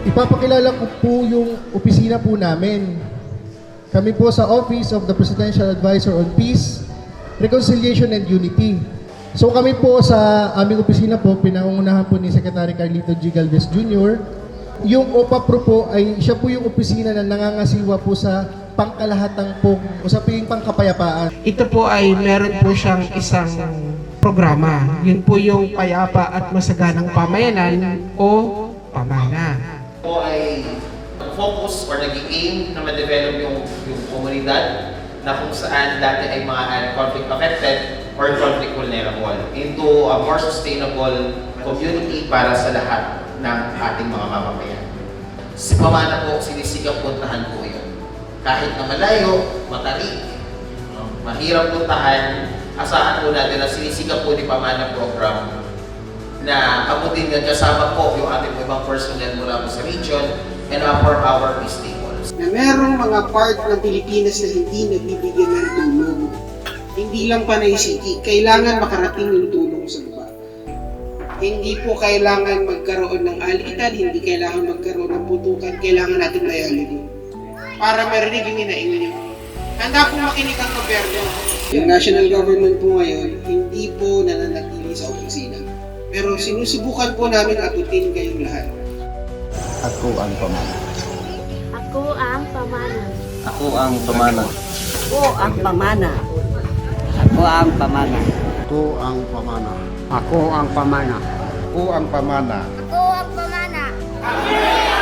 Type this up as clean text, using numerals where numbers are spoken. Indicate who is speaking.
Speaker 1: Ipapakilala ko po yung opisina po namin. Kami po sa Office of the Presidential Advisor on Peace, Reconciliation and Unity. So kami po sa aming opisina po, pinangungunahan po ni Secretary Carlito G. Galvez Jr. Yung OPAPRO po ay siya po yung opisina na nangangasiwa po sa pangkalahatang pong usaping pangkapayapaan.
Speaker 2: Ito po ay meron po siyang isang programa. Yun po yung Payapa at Masaganang Pamayanan o Pamana.
Speaker 3: Po ay focus or nag-aim na ma-develop yung komunidad na kung saan dati ay mga conflict affected or conflict vulnerable into a more sustainable community para sa lahat ng ating mga mamamayan. Si Pamana po, sinisikap puntahan po yun. Kahit na malayo, matarik, mahirap puntahan, asahan po natin na sinisikap po ni Pamana program na abutin nga kasama po yung ating ibang personnel mula po sa region and for our peace tables.
Speaker 4: Na merong mga part ng Pilipinas na hindi nagbibigyan ng tulong. Hindi lang Panay City, kailangan makarating yung tulong sa baba. Hindi po kailangan magkaroon ng alitan, hindi kailangan magkaroon ng putukan, kailangan natin layalin para marinig yung inaingin. Handa po makinig ang gobyerno. Yung national government po ngayon, hindi po nananatili sa opisina. Pero sinusubukan po namin atutin kayong lahat.
Speaker 5: Ako ang pamana.
Speaker 6: Ako ang pamana.
Speaker 5: Ako ang pamana.
Speaker 7: Ako ang pamana. Ako ang pamana.
Speaker 5: Ako ang pamana.
Speaker 8: Ako ang pamana.
Speaker 5: Ako ang pamana.
Speaker 6: Ako ang pamana.